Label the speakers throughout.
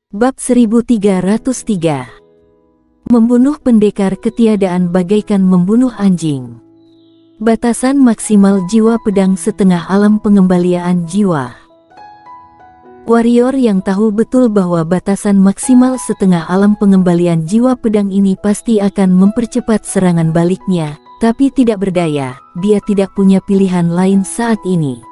Speaker 1: Bab 1303. Membunuh pendekar ketiadaan bagaikan membunuh anjing. Batasan maksimal jiwa pedang setengah alam pengembalian jiwa. Warrior yang tahu betul bahwa batasan maksimal setengah alam pengembalian jiwa pedang ini pasti akan mempercepat serangan baliknya, tapi tidak berdaya, dia tidak punya pilihan lain saat ini.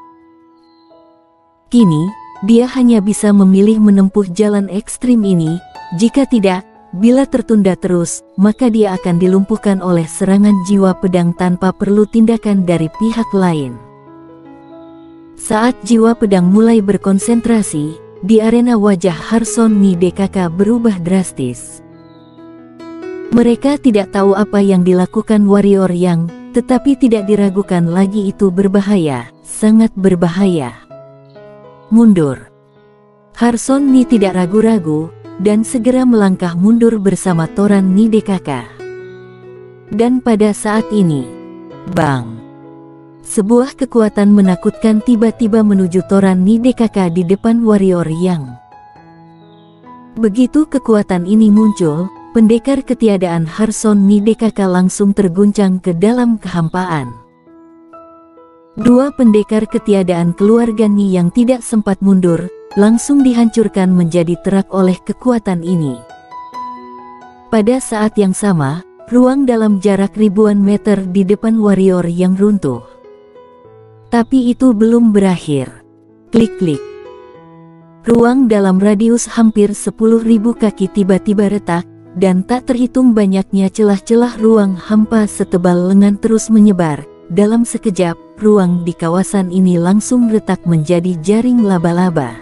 Speaker 1: Kini, dia hanya bisa memilih menempuh jalan ekstrim ini. Jika tidak, bila tertunda terus, maka dia akan dilumpuhkan oleh serangan jiwa pedang tanpa perlu tindakan dari pihak lain. Saat jiwa pedang mulai berkonsentrasi, di arena wajah Harson Ni DKK berubah drastis. Mereka tidak tahu apa yang dilakukan warrior yang, tetapi tidak diragukan lagi itu berbahaya, sangat berbahaya. Mundur. Harson Ni tidak ragu-ragu, dan segera melangkah mundur bersama Toran Ni DKK. Dan pada saat ini, bang! Sebuah kekuatan menakutkan tiba-tiba menuju Toran Ni DKK di depan warrior yang. Begitu kekuatan ini muncul, pendekar ketiadaan Harson Ni DKK langsung terguncang ke dalam kehampaan. Dua pendekar ketiadaan keluarga Ni yang tidak sempat mundur, langsung dihancurkan menjadi terak oleh kekuatan ini. Pada saat yang sama, ruang dalam jarak ribuan meter di depan warrior yang runtuh. Tapi itu belum berakhir. Klik-klik. Ruang dalam radius hampir 10.000 kaki tiba-tiba retak, dan tak terhitung banyaknya celah-celah ruang hampa setebal lengan terus menyebar. Dalam sekejap, ruang di kawasan ini langsung retak menjadi jaring laba-laba.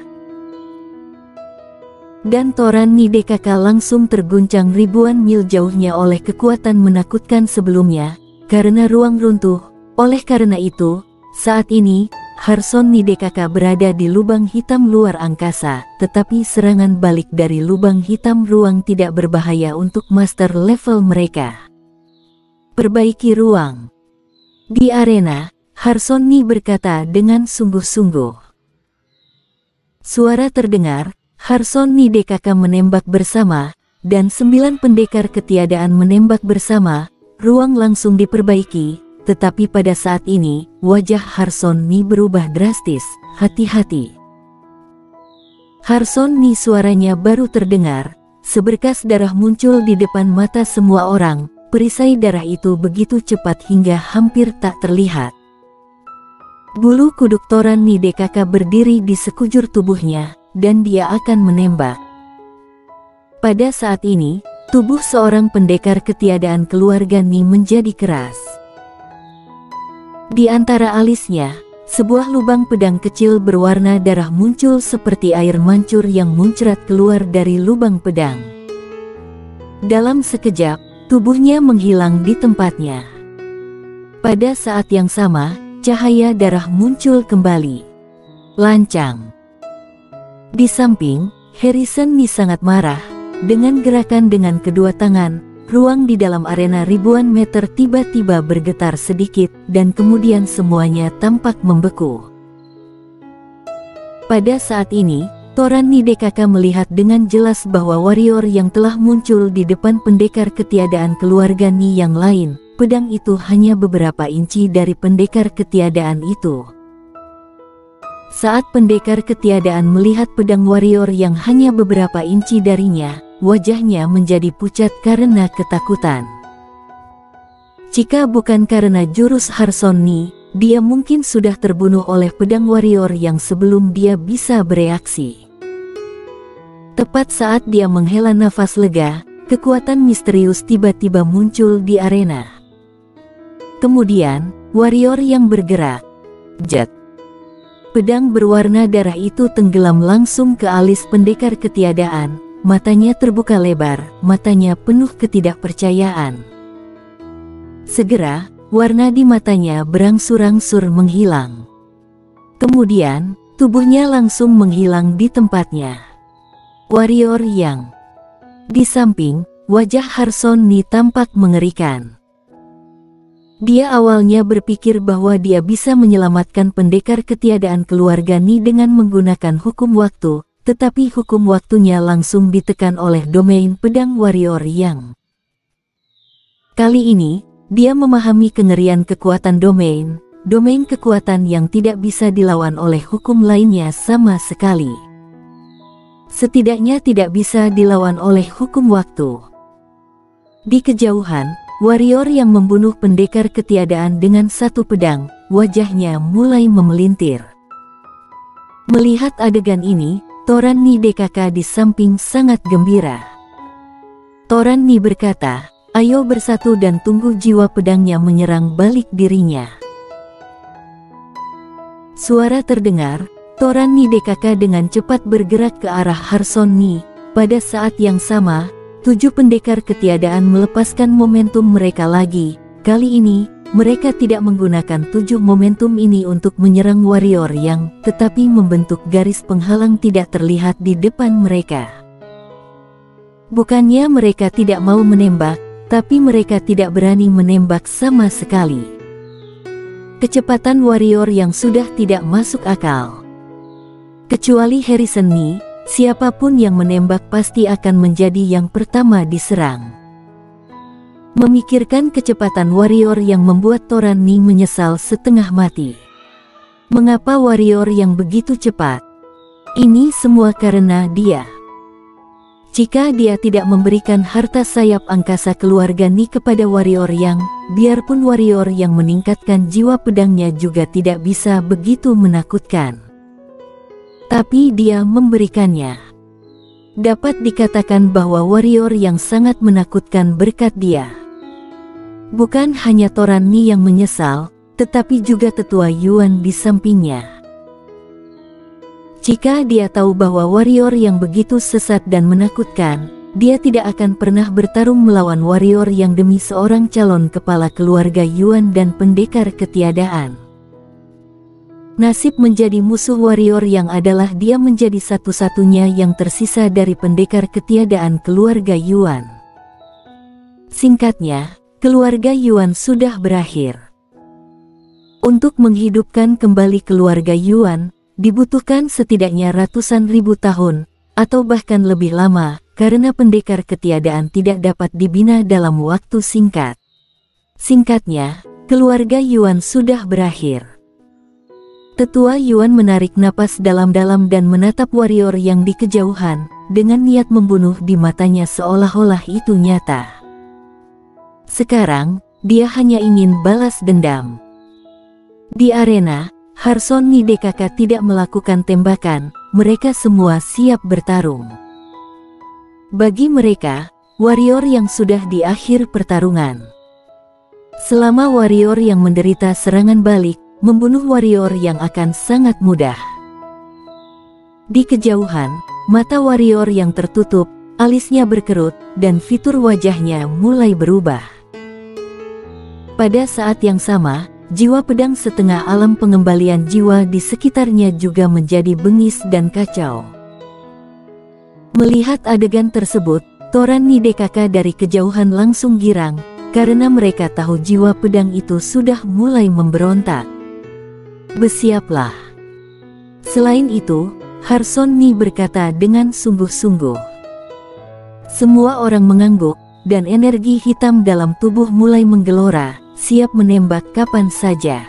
Speaker 1: Dan Toran Ni DKK langsung terguncang ribuan mil jauhnya oleh kekuatan menakutkan sebelumnya, karena ruang runtuh. Oleh karena itu, saat ini, Harson Ni DKK berada di lubang hitam luar angkasa, tetapi serangan balik dari lubang hitam ruang tidak berbahaya untuk master level mereka. Perbaiki ruang. Di arena, Harson Ni berkata dengan sungguh-sungguh. Suara terdengar, Harson Ni DKK menembak bersama, dan 9 pendekar ketiadaan menembak bersama, ruang langsung diperbaiki, tetapi pada saat ini, wajah Harson Ni berubah drastis, hati-hati. Harson Ni suaranya baru terdengar, seberkas darah muncul di depan mata semua orang. Perisai darah itu begitu cepat hingga hampir tak terlihat. Bulu kuduk Toran Ni DKK berdiri di sekujur tubuhnya, dan dia akan menembak. Pada saat ini, tubuh seorang pendekar ketiadaan keluarga Ni menjadi keras. Di antara alisnya, sebuah lubang pedang kecil berwarna darah muncul seperti air mancur yang muncrat keluar dari lubang pedang. Dalam sekejap, tubuhnya menghilang di tempatnya. Pada saat yang sama, cahaya darah muncul kembali. Lancang. Di samping, Harrison Ni sangat marah. Dengan gerakan dengan kedua tangan, ruang di dalam arena ribuan meter tiba-tiba bergetar sedikit, dan kemudian semuanya tampak membeku. Pada saat ini, Toran Ni DKK melihat dengan jelas bahwa warrior yang telah muncul di depan pendekar ketiadaan keluarga Ni yang lain, pedang itu hanya beberapa inci dari pendekar ketiadaan itu. Saat pendekar ketiadaan melihat pedang warrior yang hanya beberapa inci darinya, wajahnya menjadi pucat karena ketakutan. Jika bukan karena jurus Harson Ni, dia mungkin sudah terbunuh oleh pedang warrior yang sebelum dia bisa bereaksi. Tepat saat dia menghela nafas lega, kekuatan misterius tiba-tiba muncul di arena. Kemudian, warrior yang bergerak. Jet. Pedang berwarna darah itu tenggelam langsung ke alis pendekar ketiadaan, matanya terbuka lebar, matanya penuh ketidakpercayaan. Segera, warna di matanya berangsur-angsur menghilang. Kemudian, tubuhnya langsung menghilang di tempatnya. Warrior yang. Di samping, wajah Harson Ni tampak mengerikan. Dia awalnya berpikir bahwa dia bisa menyelamatkan pendekar ketiadaan keluarga Ni dengan menggunakan hukum waktu, tetapi hukum waktunya langsung ditekan oleh domain pedang warrior yang. Kali ini, dia memahami kengerian kekuatan domain kekuatan yang tidak bisa dilawan oleh hukum lainnya sama sekali. Setidaknya tidak bisa dilawan oleh hukum waktu. Di kejauhan, warrior yang membunuh pendekar ketiadaan dengan satu pedang, wajahnya mulai memelintir. Melihat adegan ini, Toran Ni DKK di samping sangat gembira. Toran Ni berkata, "Ayo bersatu dan tunggu jiwa pedangnya menyerang balik dirinya." Suara terdengar, Toran Ni DKK dengan cepat bergerak ke arah Harson Ni. Pada saat yang sama, 7 pendekar ketiadaan melepaskan momentum mereka lagi. Kali ini, mereka tidak menggunakan 7 momentum ini untuk menyerang warrior yang, tetapi membentuk garis penghalang tidak terlihat di depan mereka. Bukannya mereka tidak mau menembak, tapi mereka tidak berani menembak sama sekali. Kecepatan warrior yang sudah tidak masuk akal. Kecuali Harrison Ni, siapapun yang menembak pasti akan menjadi yang pertama diserang. Memikirkan kecepatan warrior yang membuat Toran Ni menyesal setengah mati. Mengapa warrior yang begitu cepat? Ini semua karena dia. Jika dia tidak memberikan harta sayap angkasa keluarga Ni kepada warrior yang, biarpun warrior yang meningkatkan jiwa pedangnya juga tidak bisa begitu menakutkan. Tapi dia memberikannya. Dapat dikatakan bahwa warrior yang sangat menakutkan berkat dia. Bukan hanya Toran Ni yang menyesal, tetapi juga tetua Yuan di sampingnya. Jika dia tahu bahwa warrior yang begitu sesat dan menakutkan, dia tidak akan pernah bertarung melawan warrior yang demi seorang calon kepala keluarga Yuan dan pendekar ketiadaan. Nasib menjadi musuh warrior yang adalah dia menjadi satu-satunya yang tersisa dari pendekar ketiadaan keluarga Yuan. Singkatnya, keluarga Yuan sudah berakhir. Untuk menghidupkan kembali keluarga Yuan, dibutuhkan setidaknya ratusan ribu tahun, atau bahkan lebih lama, karena pendekar ketiadaan tidak dapat dibina dalam waktu singkat. Singkatnya, keluarga Yuan sudah berakhir. Tetua Yuan menarik napas dalam-dalam dan menatap warrior yang di kejauhan, dengan niat membunuh di matanya seolah-olah itu nyata. Sekarang, dia hanya ingin balas dendam. Di arena, Harson Ni DKK tidak melakukan tembakan, mereka semua siap bertarung. Bagi mereka, warrior yang sudah di akhir pertarungan. Selama warrior yang menderita serangan balik, membunuh warrior yang akan sangat mudah. Di kejauhan, mata warrior yang tertutup, alisnya berkerut, dan fitur wajahnya mulai berubah. Pada saat yang sama, jiwa pedang setengah alam pengembalian jiwa di sekitarnya juga menjadi bengis dan kacau. Melihat adegan tersebut, Toran Ni DKK dari kejauhan langsung girang, karena mereka tahu jiwa pedang itu sudah mulai memberontak. Bersiaplah. Selain itu, Harson Ni berkata dengan sungguh-sungguh. Semua orang mengangguk, dan energi hitam dalam tubuh mulai menggelora, siap menembak kapan saja.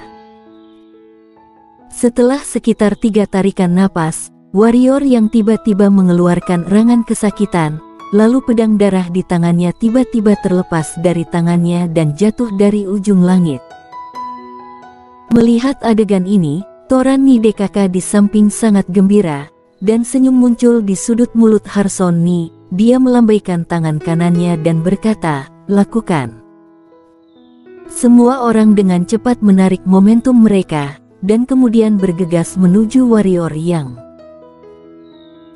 Speaker 1: Setelah sekitar 3 tarikan napas, warrior yang tiba-tiba mengeluarkan erangan kesakitan, lalu pedang darah di tangannya tiba-tiba terlepas dari tangannya dan jatuh dari ujung langit. Melihat adegan ini, Toran Ni DKK di samping sangat gembira, dan senyum muncul di sudut mulut Harson Ni. Dia melambaikan tangan kanannya dan berkata, "Lakukan." Semua orang dengan cepat menarik momentum mereka, dan kemudian bergegas menuju warrior yang.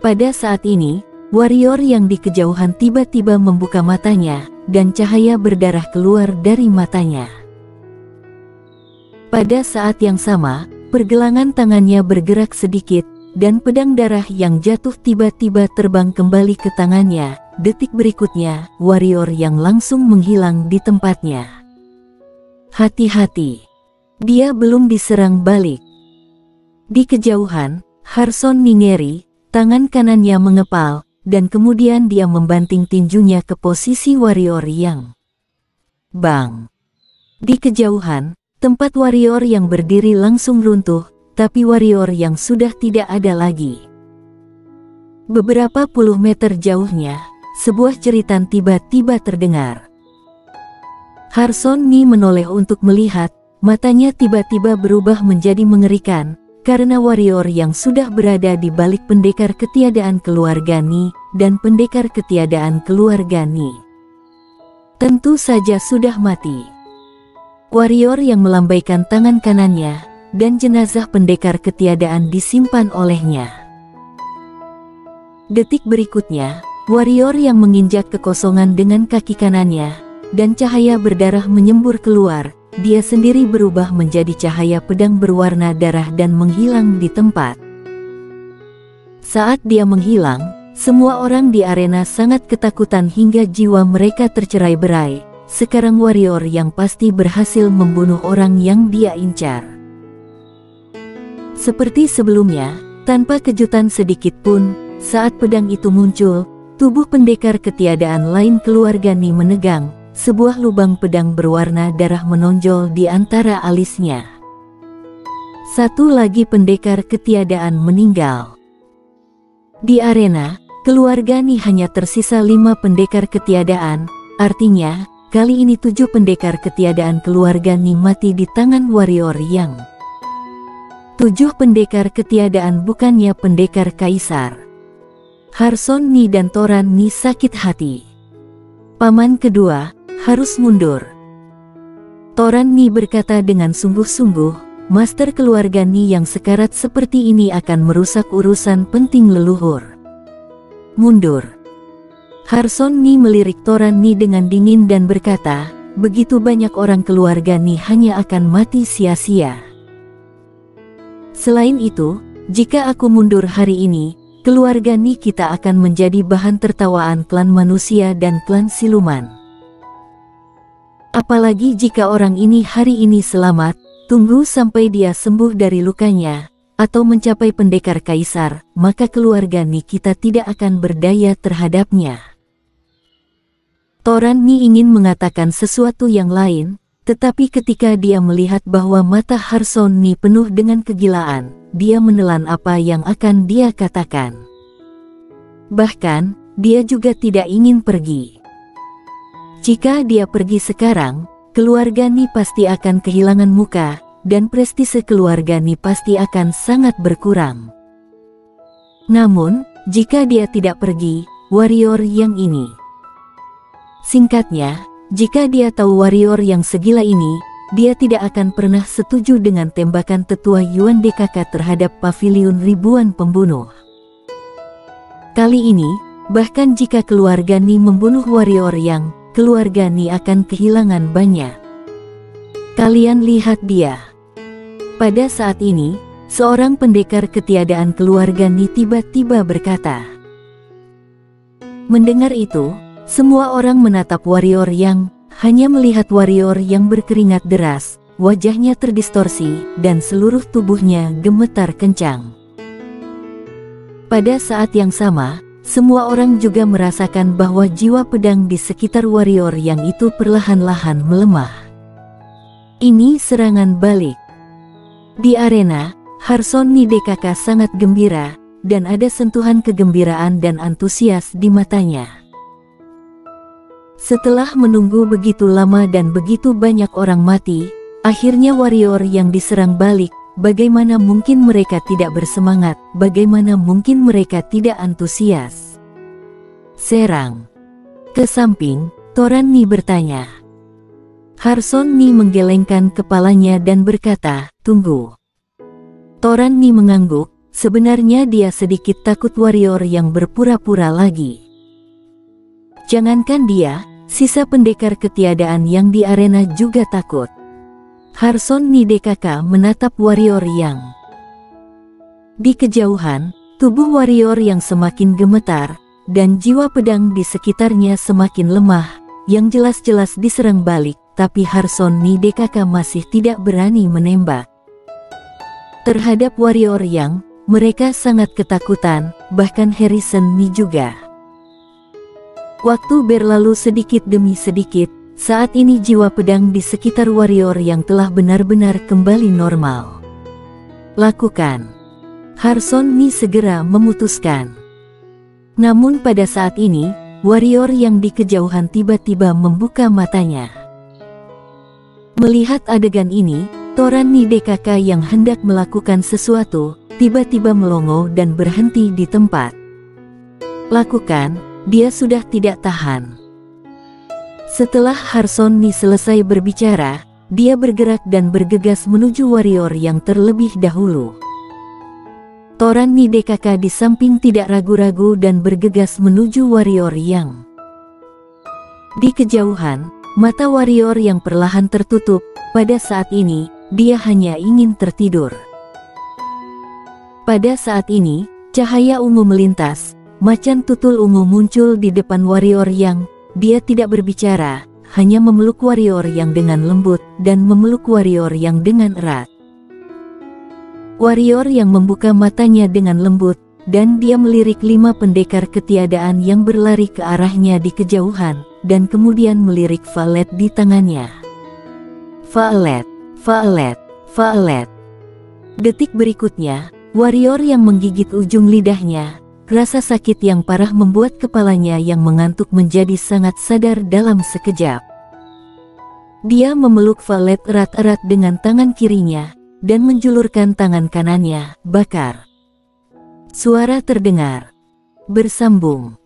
Speaker 1: Pada saat ini, warrior yang di kejauhan tiba-tiba membuka matanya, dan cahaya berdarah keluar dari matanya. Pada saat yang sama, pergelangan tangannya bergerak sedikit, dan pedang darah yang jatuh tiba-tiba terbang kembali ke tangannya. Detik berikutnya, warrior yang langsung menghilang di tempatnya. Hati-hati, dia belum diserang balik. Di kejauhan, Harson Ni ngeri, tangan kanannya mengepal, dan kemudian dia membanting tinjunya ke posisi warrior yang. Bang! Di kejauhan, tempat warrior yang berdiri langsung runtuh, tapi warrior yang sudah tidak ada lagi. Beberapa puluh meter jauhnya, sebuah jeritan tiba-tiba terdengar. Harson Ni menoleh untuk melihat, matanya tiba-tiba berubah menjadi mengerikan, karena warrior yang sudah berada di balik pendekar ketiadaan keluarga Ni, dan pendekar ketiadaan keluarga Ni tentu saja sudah mati. Warrior yang melambaikan tangan kanannya, dan jenazah pendekar ketiadaan disimpan olehnya. Detik berikutnya, warrior yang menginjak kekosongan dengan kaki kanannya, dan cahaya berdarah menyembur keluar, dia sendiri berubah menjadi cahaya pedang berwarna darah dan menghilang di tempat. Saat dia menghilang, semua orang di arena sangat ketakutan hingga jiwa mereka tercerai-berai. Sekarang warrior yang pasti berhasil membunuh orang yang dia incar. Seperti sebelumnya, tanpa kejutan sedikit pun, saat pedang itu muncul, tubuh pendekar ketiadaan lain keluarga Ni menegang, sebuah lubang pedang berwarna darah menonjol di antara alisnya. Satu lagi pendekar ketiadaan meninggal. Di arena, keluarga Ni hanya tersisa 5 pendekar ketiadaan, artinya, kali ini 7 pendekar ketiadaan keluarga Ni mati di tangan warrior yang. 7 pendekar ketiadaan bukannya pendekar kaisar. Harson Ni dan Toran Ni sakit hati. Paman kedua, harus mundur. Toran Ni berkata dengan sungguh-sungguh, master keluarga Ni yang sekarat seperti ini akan merusak urusan penting leluhur. Mundur. Harson Ni melirik Toran Ni dengan dingin dan berkata, begitu banyak orang keluarga Ni hanya akan mati sia-sia. Selain itu, jika aku mundur hari ini, keluarga Ni kita akan menjadi bahan tertawaan klan manusia dan klan siluman. Apalagi jika orang ini hari ini selamat, tunggu sampai dia sembuh dari lukanya, atau mencapai pendekar kaisar, maka keluarga Ni kita tidak akan berdaya terhadapnya. Toran Ni ingin mengatakan sesuatu yang lain, tetapi ketika dia melihat bahwa mata Harson Ni penuh dengan kegilaan, dia menelan apa yang akan dia katakan. Bahkan, dia juga tidak ingin pergi. Jika dia pergi sekarang, keluarga Ni pasti akan kehilangan muka, dan prestise keluarga Ni pasti akan sangat berkurang. Namun, jika dia tidak pergi, warrior yang ini. Singkatnya, jika dia tahu warrior yang segila ini, dia tidak akan pernah setuju dengan tembakan tetua Yuan DKK terhadap pavilion ribuan pembunuh. Kali ini, bahkan jika keluarga Ni membunuh warrior yang, keluarga Ni akan kehilangan banyak. Kalian lihat dia. Pada saat ini, seorang pendekar ketiadaan keluarga Ni tiba-tiba berkata. Mendengar itu, semua orang menatap warrior yang, hanya melihat warrior yang berkeringat deras, wajahnya terdistorsi, dan seluruh tubuhnya gemetar kencang. Pada saat yang sama, semua orang juga merasakan bahwa jiwa pedang di sekitar warrior yang itu perlahan-lahan melemah. Ini serangan balik. Di arena, Harson Ni DKK sangat gembira, dan ada sentuhan kegembiraan dan antusias di matanya. Setelah menunggu begitu lama dan begitu banyak orang mati, akhirnya warrior yang diserang balik. Bagaimana mungkin mereka tidak bersemangat? Bagaimana mungkin mereka tidak antusias? Serang. Ke samping, Toran Ni bertanya. Harson Ni menggelengkan kepalanya dan berkata, tunggu. Toran Ni mengangguk, sebenarnya dia sedikit takut warrior yang berpura-pura lagi. Jangankan dia, sisa pendekar ketiadaan yang di arena juga takut. Harson Ni DKK menatap warrior yang. Di kejauhan, tubuh warrior yang semakin gemetar, dan jiwa pedang di sekitarnya semakin lemah, yang jelas-jelas diserang balik, tapi Harson Ni DKK masih tidak berani menembak. Terhadap warrior yang, Mereka sangat ketakutan, bahkan Harrison Ni juga. Waktu berlalu sedikit demi sedikit, saat ini jiwa pedang di sekitar warrior yang telah benar-benar kembali normal. Lakukan. Harson Ni segera memutuskan. Namun pada saat ini, warrior yang di kejauhan tiba-tiba membuka matanya. Melihat adegan ini, Toran Ni DKK yang hendak melakukan sesuatu, tiba-tiba melongo dan berhenti di tempat. Lakukan, dia sudah tidak tahan. Setelah Harson Ni selesai berbicara, dia bergerak dan bergegas menuju warrior yang terlebih dahulu. Toran Ni DKK di samping tidak ragu-ragu dan bergegas menuju warrior yang di kejauhan. Mata warrior yang perlahan tertutup. Pada saat ini, dia hanya ingin tertidur. Pada saat ini, cahaya ungu melintas. Macan tutul ungu muncul di depan warrior yang dia tidak berbicara, hanya memeluk warrior yang dengan lembut dan memeluk warrior yang dengan erat. Warrior yang membuka matanya dengan lembut, dan dia melirik 5 pendekar ketiadaan yang berlari ke arahnya di kejauhan, dan kemudian melirik valet di tangannya. Valet, valet, valet. Detik berikutnya, warrior yang menggigit ujung lidahnya. Rasa sakit yang parah membuat kepalanya yang mengantuk menjadi sangat sadar dalam sekejap. Dia memeluk valet erat-erat dengan tangan kirinya, dan menjulurkan tangan kanannya, bakar. Suara terdengar. Bersambung.